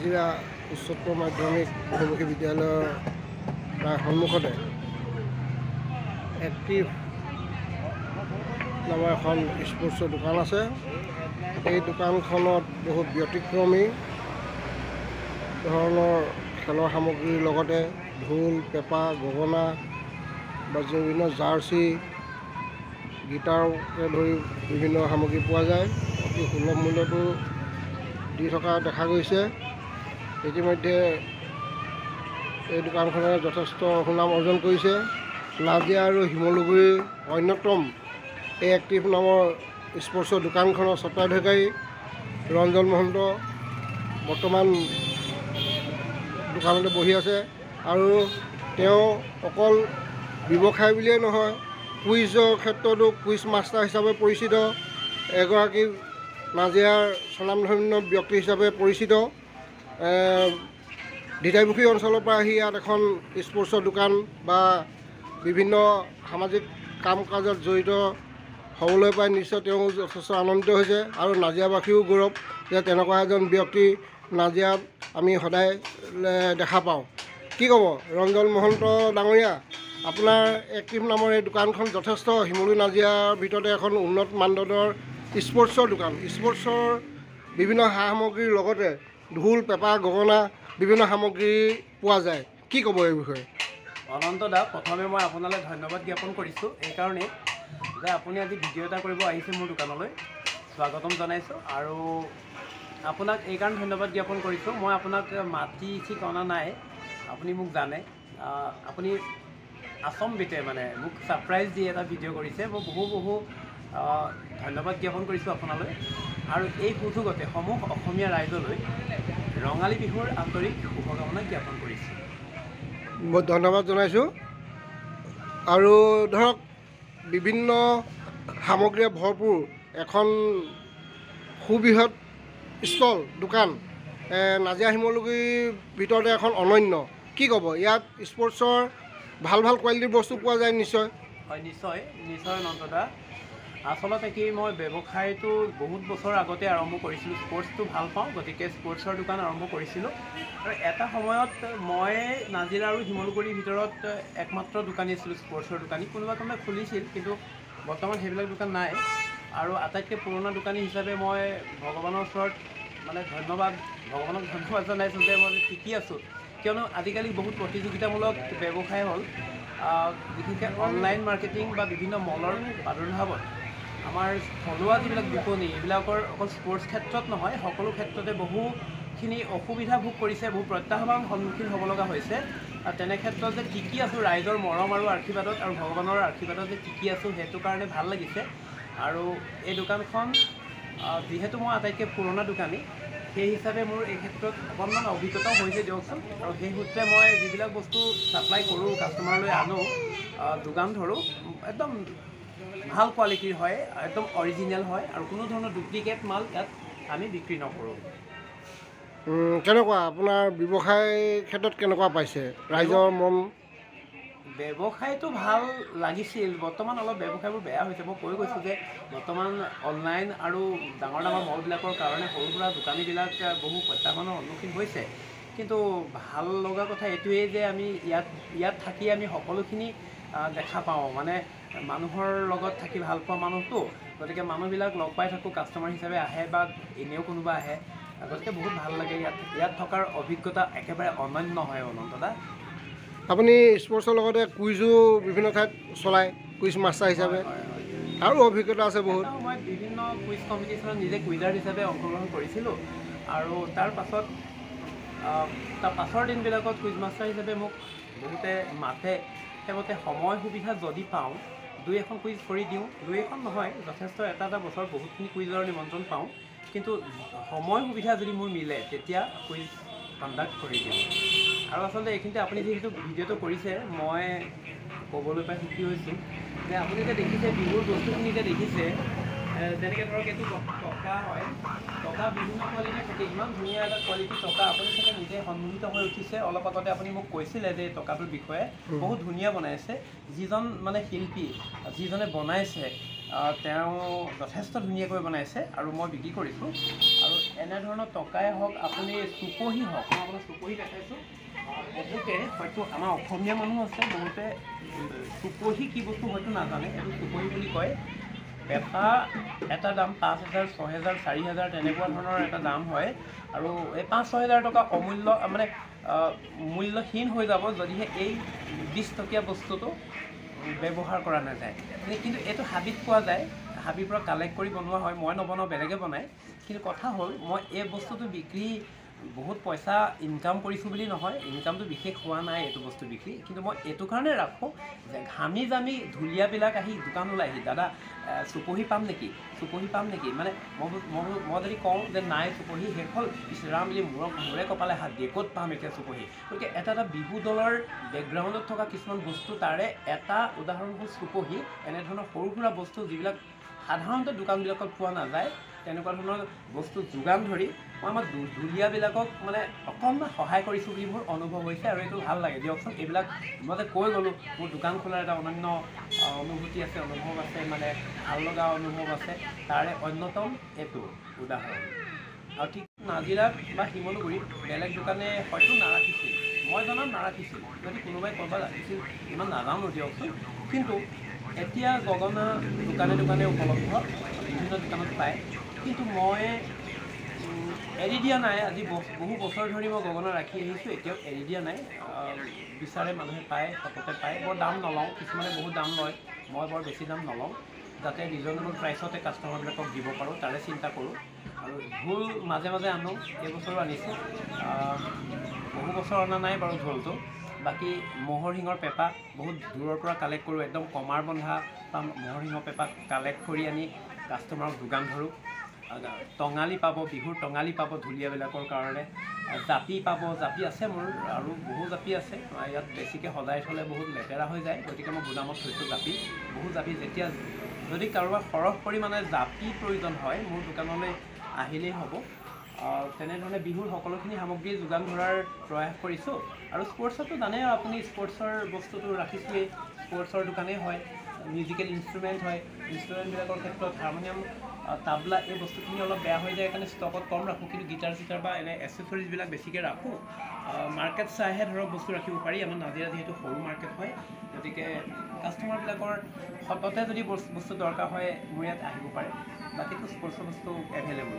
নাজিৰা উচ্চতৰ মাধ্যমিক বহুমুখী বিদ্যালয়ৰ প্ৰায় সন্মুখতে এক্টিভ নামৰ এখন স্পৰ্টছৰ দোকান আছে। এই দোকানখনত বহুত ব্যতিক্ৰমী ধৰণৰ খেলৰ সামগ্ৰীৰ লগতে ঢোল, পেঁপা, গগনা বা বিভিন্ন জাৰ্চি, গীটাৰকে ধৰি বিভিন্ন সামগ্ৰী পোৱা যায়। অতি সুলভ মূল্যতো দি থকা দেখা গৈছে। ইতিমধ্যে এই দোকানখনে যথেষ্ট সুনাম অৰ্জন কৰিছে। নাজিৰা আৰু শিমলুগুৰিৰ অন্যতম এই এক্টিভ নামৰ স্পৰ্টছৰ দোকানখনৰ স্বত্বাধিকাৰী ৰঞ্জন মহন্ত বৰ্তমান দোকানতে বহি আছে আৰু তেওঁ অকল ব্যৱসায় বুলিয়েই নহয়, কুইজৰ ক্ষেত্ৰতো কুইজ মাষ্টাৰ হিচাপে পৰিচিত, এগৰাকী নাজিৰাৰ স্বনামধন্য ব্যক্তি হিচাপে পৰিচিত। দিতাইমুখী অঞ্চলৰ পৰা আহি ইয়াত এখন স্পৰ্টছৰ দোকান বা বিভিন্ন সামাজিক কাম কাজত জড়িত হ'বলৈ পাই নিশ্চয় তেওঁ যথেষ্ট আনন্দিত হৈছে আৰু নাজিৰাবাসীও গৌৰৱ যে তেনেকুৱা এজন ব্যক্তি নাজিৰাত আমি সদায় দেখা পাওঁ। কি ক'ব ৰঞ্জন মহন্ত ডাঙৰীয়া, আপোনাৰ এক্টিভ নামৰ এই দোকানখন যথেষ্ট শিমলুগুৰি নাজিৰাৰ ভিতৰতে এখন উন্নত মানদণ্ডৰ স্পৰ্টছৰ দোকান। স্পৰ্টছৰ বিভিন্ন সা সামগ্ৰীৰ লগতে ঢোল, পেঁপা, গগনা বিভিন্ন সামগ্ৰী পোৱা যায়। কি ক'ব এই বিষয়ে? অনন্ত দা, প্ৰথমে মই আপোনালৈ ধন্যবাদ জ্ঞাপন কৰিছোঁ এইকাৰণেই যে আপুনি আজি ভিডিঅ' এটা কৰিব আহিছে মোৰ দোকানলৈ, স্বাগতম জনাইছোঁ। আৰু আপোনাক এইকাৰণে ধন্যবাদ জ্ঞাপন কৰিছোঁ, মই আপোনাক মাতি ঠিক অনা নাই, আপুনি মোক জানে। আপুনি আচম্বিতে মানে মোক ছাৰপ্ৰাইজ দি এটা ভিডিঅ' কৰিছে, মই বহু ধন্যবাদ জ্ঞাপন কৰিছোঁ আপোনালৈ। আৰু এই সুযোগতে সমূহ অসমীয়া ৰাইজলৈ ৰঙালী বিহুৰ আন্তৰিক শুভকামনা জ্ঞাপন কৰিছোঁ। মই ধন্যবাদ জনাইছোঁ। আৰু ধৰক বিভিন্ন সামগ্ৰীৰে ভৰপূৰ এখন সুবৃহৎ ষ্টল দোকান নাজিৰা শিমলুগুৰিৰ ভিতৰতে এখন অনন্য। কি ক'ব, ইয়াত স্পৰ্টছৰ ভাল কোৱালিটিৰ বস্তু পোৱা যায় নিশ্চয়? হয়, নিশ্চয় অনন্ত দা। আচলতে কি, মই ব্যৱসায়টো বহুত বছৰ আগতে আৰম্ভ কৰিছিলোঁ। স্পৰ্টছটো ভাল পাওঁ, গতিকে স্পৰ্টছৰ দোকান আৰম্ভ কৰিছিলোঁ। আৰু এটা সময়ত মই নাজিৰা আৰু শিমলুগুৰিৰ ভিতৰত একমাত্ৰ দোকানী আছিলোঁ, স্পৰ্টছৰ দোকানী। কোনোবা খুলিছিল, কিন্তু বৰ্তমান সেইবিলাক দোকান নাই। আৰু আটাইতকৈ পুৰণা দোকানী হিচাপে মই ভগৱানৰ ওচৰত ভগৱানক ধন্যবাদ জনাইছোঁ যে মই শিকি আছোঁ। কিয়নো আজিকালি বহুত প্ৰতিযোগিতামূলক ব্যৱসায় হ'ল, বিশেষকৈ অনলাইন মাৰ্কেটিং বা বিভিন্ন মলৰ প্ৰাদুৰ্ভাৱত আমাৰ থলুৱা যিবিলাক বিপণী, এইবিলাকৰ অকল স্পৰ্টছ ক্ষেত্ৰত নহয়, সকলো ক্ষেত্ৰতে বহুখিনি অসুবিধা ভোগ কৰিছে, বহু প্ৰত্যাহ্বানৰ সন্মুখীন হ'ব লগা হৈছে। আৰু তেনে ক্ষেত্ৰত যে টিকি আছোঁ ৰাইজৰ মৰম আৰু আশীৰ্বাদত আৰু ভগৱানৰ আশীৰ্বাদত যে টিকি আছোঁ, সেইটো কাৰণে ভাল লাগিছে। আৰু এই দোকানখন যিহেতু মই আটাইতকৈ পুৰণা দোকানী, সেই হিচাপে মোৰ এই ক্ষেত্ৰত অকণমান অভিজ্ঞতাও হৈছে দিয়কচোন। আৰু সেই সূত্ৰে মই যিবিলাক বস্তু ছাপ্লাই কৰোঁ, কাষ্টমাৰলৈ আনো, যোগান ধৰোঁ, একদম ভাল কোৱালিটিৰ হয়, একদম অৰিজিনেল হয়, আৰু কোনো ধৰণৰ ডুপ্লিকেট মাল ইয়াত আমি বিক্ৰী নকৰোঁ। কেনেকুৱা আপোনাৰ ব্যৱসায় ক্ষেত্ৰত কেনেকুৱা পাইছে ৰাইজৰ মন? ব্যৱসায়টো ভাল লাগিছিল, বৰ্তমান অলপ ব্যৱসায়বোৰ বেয়া হৈছে। মই কৈ গৈছোঁ যে বৰ্তমান অনলাইন আৰু ডাঙৰ মলবিলাকৰ কাৰণে সৰু সুৰা দোকানীবিলাক বহু প্ৰত্যাহ্বানৰ সন্মুখীন হৈছে। কিন্তু ভাল লগা কথা এইটোৱেই যে আমি ইয়াত থাকি আমি সকলোখিনি দেখা পাওঁ, মানে মানুহৰ লগত থাকি ভাল পোৱা মানুহটো, গতিকে মানুহবিলাক লগ পাই থাকোঁ, কাষ্টমাৰ হিচাপে আহে বা এনেও কোনোবা আহে, গতিকে বহুত ভাল লাগে। ইয়াত থকাৰ অভিজ্ঞতা একেবাৰে অনন্য হয় অনন্ত দা। আপুনি স্পৰ্টছৰ লগতে কুইজো বিভিন্ন ঠাইত চলায়, কুইজ মাষ্টাৰ হিচাপে, আৰু অভিজ্ঞতা আছে বহুত। মই বিভিন্ন কুইজ কম্পিটিশ্যনত নিজে কুইজাৰ হিচাপে অংশগ্ৰহণ কৰিছিলোঁ। আৰু তাৰ পাছৰ দিনবিলাকত কুইজ মাষ্টাৰ হিচাপে মোক বহুতে মাতে, সেইমতে সময় সুবিধা যদি পাওঁ দুই এখন কুইজ কৰি দিওঁ। দুই এখন নহয়, যথেষ্ট এটা বছৰত বহুতখিনি কুইজৰ নিমন্ত্ৰণ পাওঁ, কিন্তু সময় সুবিধা যদি মোৰ মিলে তেতিয়া কুইজ কণ্ডাক্ট কৰি দিওঁ। আৰু আচলতে এইখিনিতে আপুনি যিহেতু ভিডিঅ'টো কৰিছে, মই ক'বলৈ পাই সুখী হৈছোঁ যে আপুনি যে দেখিছে বিহুৰ বস্তুখিনি যে দেখিছে, যেনেকৈ ধৰক এইটো টকা হয়, টকা বিভিন্ন কোৱালিটিৰ থাকে, ইমান ধুনীয়া এটা কোৱালিটিৰ টকা। আপুনি চাগে নিজে সন্মোহিত হৈ উঠিছে, অলপ আগতে আপুনি মোক কৈছিলে যে টকাটোৰ বিষয়ে বহুত ধুনীয়া বনাইছে। যিজন মানে শিল্পী, যিজনে বনাইছে, তেওঁ যথেষ্ট ধুনীয়াকৈ বনাইছে আৰু মই বিক্ৰী কৰিছোঁ। আৰু এনেধৰণৰ টকাই হওক, আপুনি চুপহি হওক, মই আপোনাক চুপহি দেখাইছোঁ। বহুতে হয়তো আমাৰ অসমীয়া মানুহ আছে, বহুতে চুপহি কি বস্তু হয়তো নাজানে। এইটো চুপহি বুলি কয়। পেঁপা এটা দাম 5,000, 6,000, 4,000 তেনেকুৱা ধৰণৰ এটা দাম হয়। আৰু এই 5-6 হাজাৰ টকা অমূল্য মানে মূল্যহীন হৈ যাব যদিহে এই 20 টকীয়া বস্তুটো ব্যৱহাৰ কৰা নাযায়। কিন্তু এইটো হাবিত পোৱা যায়, হাবিৰ পৰা কালেক্ট কৰি বনোৱা হয়। মই নবনাওঁ, বেলেগে বনায়। কিন্তু কথা হ'ল, মই এই বস্তুটো বিক্ৰী বহুত পইচা ইনকাম কৰিছোঁ বুলি নহয়, ইনকামটো বিশেষ হোৱা নাই এইটো বস্তু বিক্ৰী। কিন্তু মই এইটো কাৰণে ৰাখোঁ যে ঘামি জামি ঢুলীয়াবিলাক আহি দোকান ওলাইহি, দাদা চুপহি পাম নেকি, চুপহি পাম নেকি? মানে মই যদি কওঁ যে নাই চুপহি শেষ হ'ল, ইছৰাম বুলি মূৰে কপালে হাত দিয়ে, ক'ত পাম এতিয়া চুপহি? গতিকে এটা বিহু দলৰ বেকগ্ৰাউণ্ডত থকা কিছুমান বস্তু, তাৰে এটা উদাহৰণ হ'ল চুপহি। এনেধৰণৰ সৰু সুৰা বস্তু যিবিলাক সাধাৰণতে দোকানবিলাকত পোৱা নাযায়, তেনেকুৱা ধৰণৰ বস্তু যোগান ধৰি মই আমাৰ ঢুলীয়াবিলাকক মানে অকণমান সহায় কৰিছোঁ বুলি মোৰ অনুভৱ হৈছে। আৰু এইটো ভাল লাগে দিয়কচোন। এইবিলাক মই যে কৈ গ'লোঁ, মোৰ দোকান খোলাৰ এটা অনন্য অনুভূতি আছে, অনুভৱ আছে, মানে ভাল লগা অনুভৱ আছে। তাৰে অন্যতম এইটো উদাহৰণ। আৰু ঠিক নাজিৰাত বা শিমলুগুৰিত বেলেগ দোকানে হয়তো নাৰাখিছিল, মই জনাত নাৰাখিছিল। যদি কোনোবাই ক'ৰবাত ৰাখিছিল ইমান নাজানো দিয়কচোন। কিন্তু এতিয়া গগনা দোকানে দোকানে উপলব্ধ, বিভিন্ন দোকানত পায়। কিন্তু মই এৰি দিয়া নাই। আজি বহু বছৰ ধৰি মই গগনা ৰাখি আহিছোঁ, এতিয়াও এৰি দিয়া নাই। বিচাৰে মানুহে পায়, সততে পায়। বৰ দাম নলওঁ, কিছুমানে বহুত দাম লয়, মই বৰ বেছি দাম নলওঁ, যাতে ৰিজনেবল প্ৰাইচতে কাষ্টমাৰবিলাকক দিব পাৰোঁ, তাৰে চিন্তা কৰোঁ। আৰু ঢোল মাজে মাজে আনোঁ, এইবছৰো আনিছোঁ। বহু বছৰ অনা নাই বাৰু ঢোলটো। বাকী ম'হৰ শিঙৰ পেঁপা বহুত দূৰৰ পৰা কালেক্ট কৰোঁ, একদম কমাৰ বন্ধা বা ম'হৰ শিঙৰ পেঁপা কালেক্ট কৰি আনি কাষ্টমাৰক যোগান ধৰোঁ। টঙালি পাব, বিহুৰ টঙালি পাব ঢুলীয়াবিলাকৰ কাৰণে। জাপি পাব, জাপি আছে মোৰ আৰু বহু জাপি আছে। ইয়াত বেছিকৈ সজাই থ'লে বহুত লেতেৰা হৈ যায়, গতিকে মই গুদামত থৈছোঁ জাপি, বহু জাপি। যেতিয়া যদি কাৰোবাৰ সৰহ পৰিমাণে জাপি প্ৰয়োজন হয়, মোৰ দোকানলৈ আহিলেই হ'ব। তেনেধৰণে বিহুৰ সকলোখিনি সামগ্ৰী যোগান ধৰাৰ প্ৰয়াস কৰিছোঁ। আৰু স্পৰ্টছতো জানেই আপুনি, স্পৰ্টছৰ বস্তুটো ৰাখিছোৱেই। স্পৰ্টছৰ দোকানেই হয়, মিউজিকেল ইনষ্ট্ৰুমেণ্ট হয়। ইনষ্ট্ৰুমেণ্টবিলাকৰ ক্ষেত্ৰত হাৰমনিয়াম, তাবলা এই বস্তুখিনি অলপ বেয়া হৈ যায়, সেইকাৰণে ষ্টকত কম ৰাখোঁ। কিন্তু গিটাৰ চিটাৰ বা এনে এচেছৰিজবিলাক বেছিকৈ ৰাখোঁ। মাৰ্কেট চাইহে ধৰক বস্তু ৰাখিব পাৰি। আমাৰ নাজিৰা যিহেতু সৰু মাৰ্কেট হয়, গতিকে কাষ্টমাৰবিলাকৰ সততে যদি বস্তু দৰকাৰ হয় মোৰ ইয়াত আহিব পাৰে। বাকীটো স্পৰ্টছৰ বস্তু এভেইলেবল।